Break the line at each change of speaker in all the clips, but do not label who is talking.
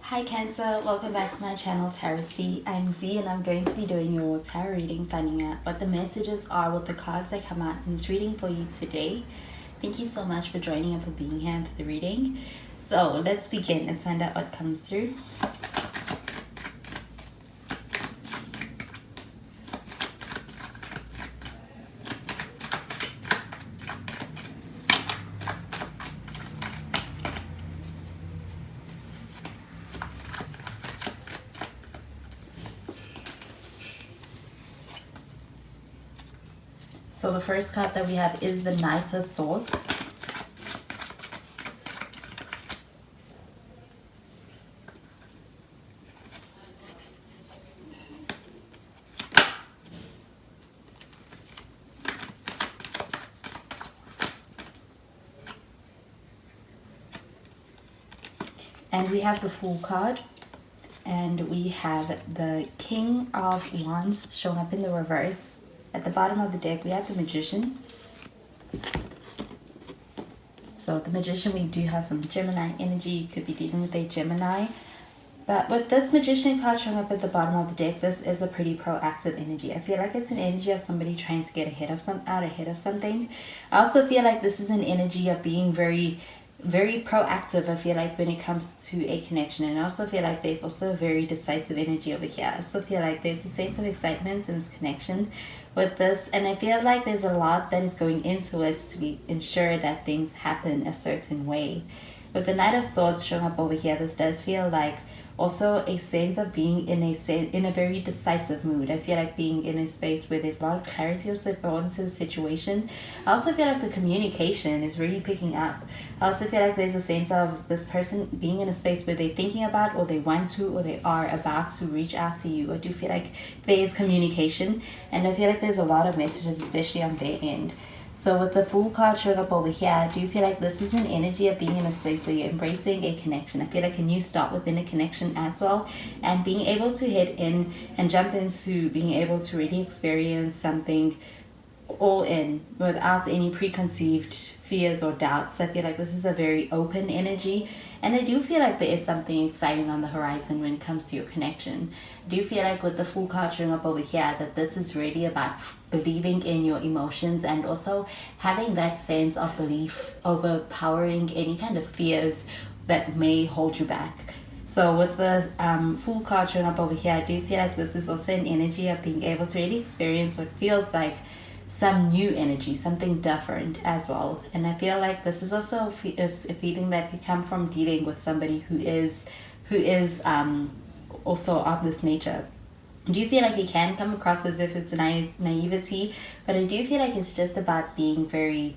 Hi Cancer, welcome back to my channel Tarot Z. I'm Z and I'm going to be doing your tarot reading, finding out what the messages are with the cards that come out in this reading for you today. Thank you so much for joining and for being here for the reading. So let's begin. Let's find out what comes through. So the first card that we have is the Knight of Swords. And we have the Fool card. And we have the King of Wands showing up in the reverse. At the bottom of the deck, we have the Magician. So the Magician, we do have some Gemini energy. You could be dealing with a Gemini. But with this Magician card showing up at the bottom of the deck, this is a pretty proactive energy. I feel like it's an energy of somebody trying to get ahead of something. I also feel like this is an energy of being very proactive. I feel like when it comes to a connection, and I also feel like there's also a very decisive energy over here. I also feel like there's a sense of excitement in this connection with this, and I feel like there's a lot that is going into it to ensure that things happen a certain way. With the Knight of Swords showing up over here, this does feel like also a sense of being in a very decisive mood. I feel like being in a space where there's a lot of clarity also brought into the situation. I also feel like the communication is really picking up. I also feel like there's a sense of this person being in a space where they're thinking about, or they want to, or they are about to reach out to you. I do feel like there is communication, and I feel like there's a lot of messages, especially on their end. So with the Fool card showing up over here, I do feel like this is an energy of being in a space where you're embracing a connection. I feel like a new start within a connection as well, and being able to head in and jump into being able to really experience something all in without any preconceived fears or doubts. I feel like this is a very open energy, and I do feel like there is something exciting on the horizon when it comes to your connection. I do feel like with the Fool card showing up over here that this is really about believing in your emotions, and also having that sense of belief overpowering any kind of fears that may hold you back. So with the Fool card showing up over here, I do feel like this is also an energy of being able to really experience what feels like some new energy, something different as well. And I feel like this is also a feeling that can come from dealing with somebody who is also of this nature. I do feel like it can come across as if it's naivety, but I do feel like it's just about being very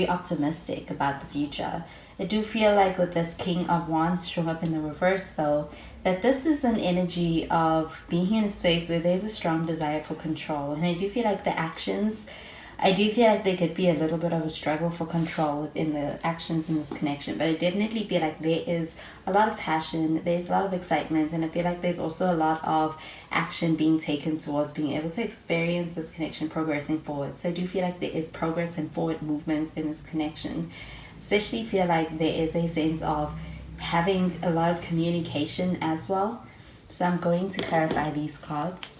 optimistic about the future. I do feel like with this King of Wands showing up in the reverse though, that this is an energy of being in a space where there's a strong desire for control. And I do feel like I do feel like there could be a little bit of a struggle for control within the actions in this connection, but I definitely feel like there is a lot of passion, there's a lot of excitement, and I feel like there's also a lot of action being taken towards being able to experience this connection progressing forward. So I do feel like there is progress and forward movements in this connection. Especially feel like there is a sense of having a lot of communication as well. So I'm going to clarify these cards.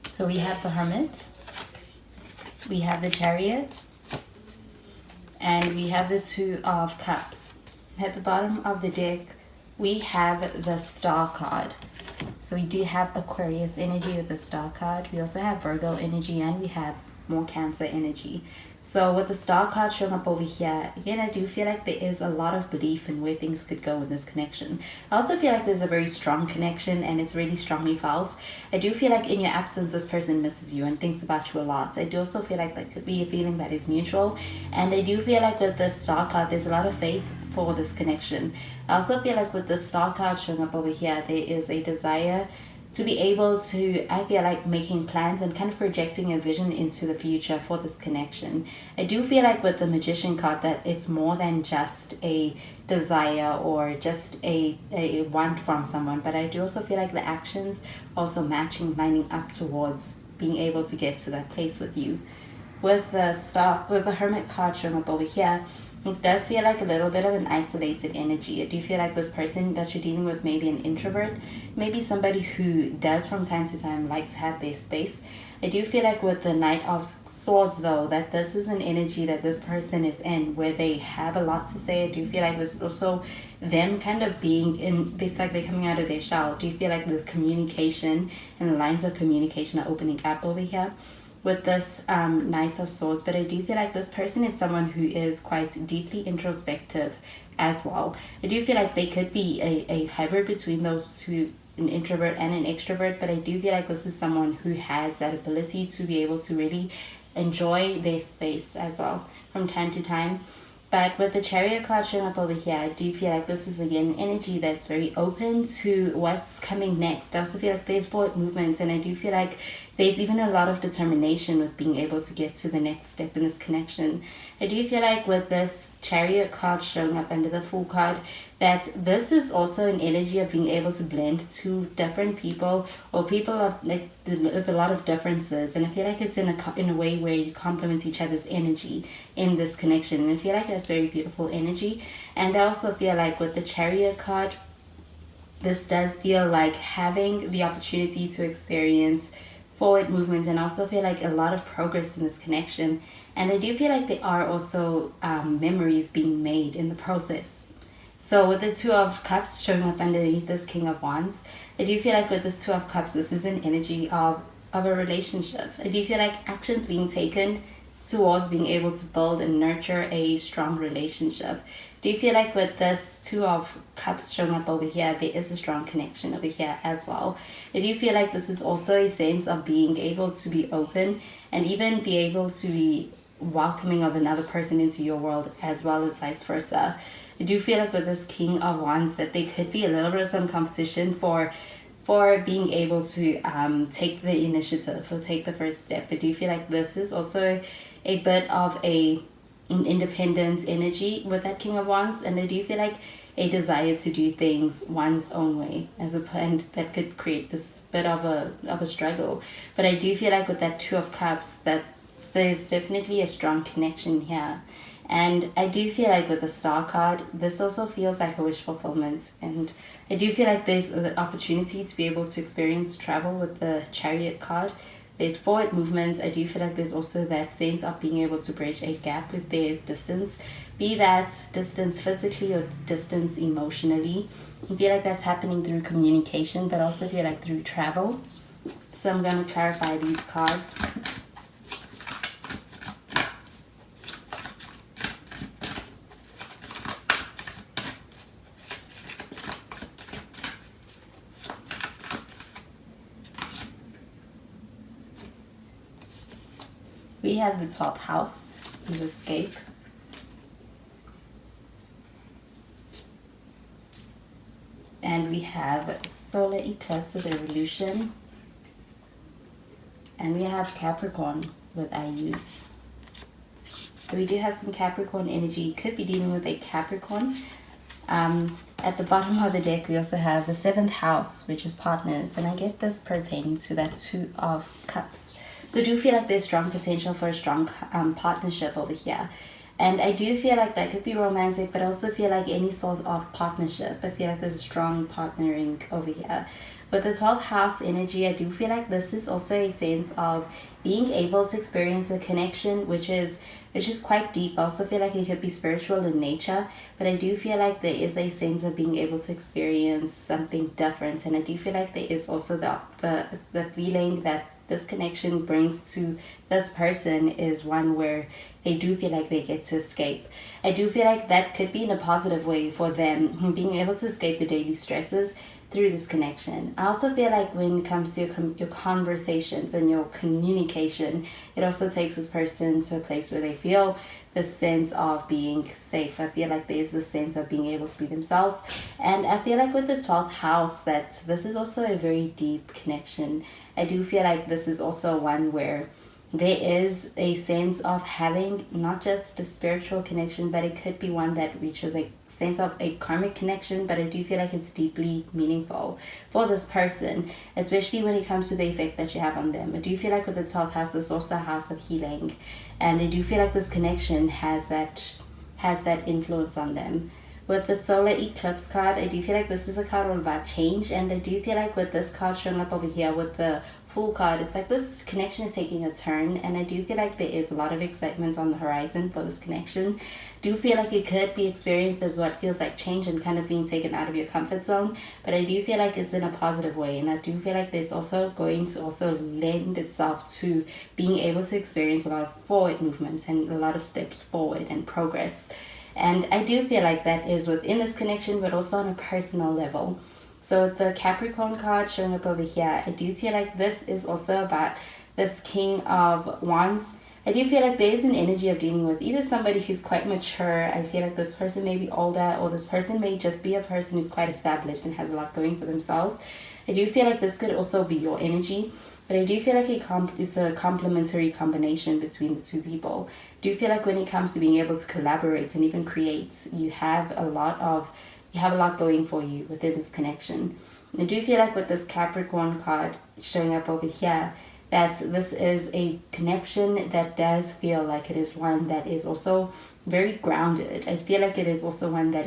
So we have the Hermit, we have the Chariot, and we have the Two of Cups. At the bottom of the deck, we have the Star card. So we do have Aquarius energy with the Star card. We also have Virgo energy, and we have more Cancer energy. So with the Star card showing up over here, again, I do feel like there is a lot of belief in where things could go in this connection. I also feel like there's a very strong connection, and it's really strongly felt. I do feel like in your absence, this person misses you and thinks about you a lot. So I do also feel like that could be a feeling that is mutual. And I do feel like with the Star card, there's a lot of faith for this connection. I also feel like with the Star card showing up over here, there is a desire to be able to, I feel like, making plans and kind of projecting a vision into the future for this connection. I do feel like with the Magician card that it's more than just a desire or just a want from someone, but I do also feel like the actions also matching, lining up towards being able to get to that place with you. With the Hermit card showing up over here, this does feel like a little bit of an isolated energy. I do feel like this person that you're dealing with may be an introvert, maybe somebody who does from time to time like to have their space. I do feel like with the Knight of Swords though, that this is an energy that this person is in where they have a lot to say. I do feel like this also them kind of being in this, like they're coming out of their shell. I do feel like the communication and the lines of communication are opening up over here with this Knight of Swords, but I do feel like this person is someone who is quite deeply introspective as well. I do feel like they could be a hybrid between those two, an introvert and an extrovert, but I do feel like this is someone who has that ability to be able to really enjoy their space as well from time to time. But with the Chariot card showing up over here, I do feel like this is again energy that's very open to what's coming next. I also feel like there's forward movements, and I do feel like there's even a lot of determination with being able to get to the next step in this connection. I do feel like with this Chariot card showing up under the Fool card, that this is also an energy of being able to blend two different people, or people of like with a lot of differences. And I feel like it's in a way where you complement each other's energy in this connection. And I feel like that's very beautiful energy. And I also feel like with the Chariot card, this does feel like having the opportunity to experience forward movement, and also feel like a lot of progress in this connection. And I do feel like there are also memories being made in the process. So with the Two of Cups showing up underneath this King of Wands, I do feel like with this Two of Cups, this is an energy of a relationship. I do feel like actions being taken towards being able to build and nurture a strong relationship. Do you feel like with this Two of Cups showing up over here, there is a strong connection over here as well? I do feel like this is also a sense of being able to be open and even be able to be welcoming of another person into your world, as well as vice versa. I do feel like with this King of Wands that there could be a little bit of some competition for being able to take the initiative or take the first step. I do feel like this is also a bit of an independent energy with that King of Wands, and I do feel like a desire to do things one's own way, and that could create this bit of a struggle. But I do feel like with that Two of Cups that there's definitely a strong connection here. And I do feel like with the Star card, this also feels like a wish fulfillment. And I do feel like there's the opportunity to be able to experience travel with the Chariot card. There's forward movement. I do feel like there's also that sense of being able to bridge a gap if there's distance, be that distance physically or distance emotionally. I feel like that's happening through communication, but also feel like through travel. So I'm going to clarify these cards. We have the 12th house, the escape. And we have solar eclipse with revolution. And we have Capricorn with IUs. So we do have some Capricorn energy. Could be dealing with a Capricorn. At the bottom of the deck, we also have the 7th house, which is partners. And I get this pertaining to that Two of Cups. So I do feel like there's strong potential for a strong partnership over here. And I do feel like that could be romantic, but I also feel like any sort of partnership. I feel like there's a strong partnering over here. With the 12th house energy, I do feel like this is also a sense of being able to experience a connection, which is quite deep. I also feel like it could be spiritual in nature, but I do feel like there is a sense of being able to experience something different. And I do feel like there is also the feeling that this connection brings to this person is one where they do feel like they get to escape. I do feel like that could be in a positive way for them, being able to escape the daily stresses through this connection. I also feel like when it comes to your conversations and your communication, it also takes this person to a place where they feel this sense of being safe. I feel like there's this sense of being able to be themselves. And I feel like with the 12th house, that this is also a very deep connection. I do feel like this is also one where there is a sense of having not just a spiritual connection, but it could be one that reaches a sense of a karmic connection. But I do feel like it's deeply meaningful for this person, especially when it comes to the effect that you have on them. I do feel like with the 12th house, it's also a house of healing, and I do feel like this connection has that influence on them. With the solar eclipse card, I do feel like this is a card all about change, and I do feel like with this card showing up over here with the Fool card, it's like this connection is taking a turn, and I do feel like there is a lot of excitement on the horizon for this connection. Do feel like it could be experienced as what feels like change and kind of being taken out of your comfort zone, but I do feel like it's in a positive way, and I do feel like there's also going to also lend itself to being able to experience a lot of forward movements and a lot of steps forward and progress. And I do feel like that is within this connection, but also on a personal level. So with the Capricorn card showing up over here, I do feel like this is also about this King of Wands. I do feel like there's an energy of dealing with either somebody who's quite mature. I feel like this person may be older, or this person may just be a person who's quite established and has a lot going for themselves. I do feel like this could also be your energy, but I do feel like it's a complementary combination between the two people. I do feel like when it comes to being able to collaborate and even create, you have a lot going for you within this connection. And I do feel like with this Capricorn card showing up over here, that this is a connection that does feel like it is one that is also very grounded. I feel like it is also one that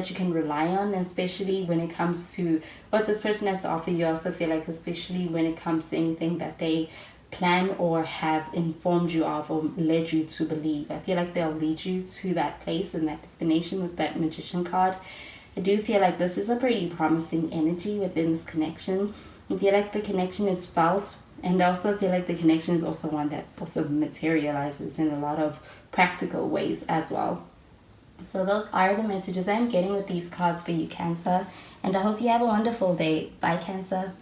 you can rely on, especially when it comes to what this person has to offer you. I also feel like, especially when it comes to anything that they plan or have informed you of or led you to believe, I feel like they'll lead you to that place and that destination with that Magician card. I do feel like this is a pretty promising energy within this connection. I feel like the connection is felt, and I also feel like the connection is also one that also materializes in a lot of practical ways as well. So those are the messages I'm getting with these cards for you, Cancer, and I hope you have a wonderful day. Bye, Cancer.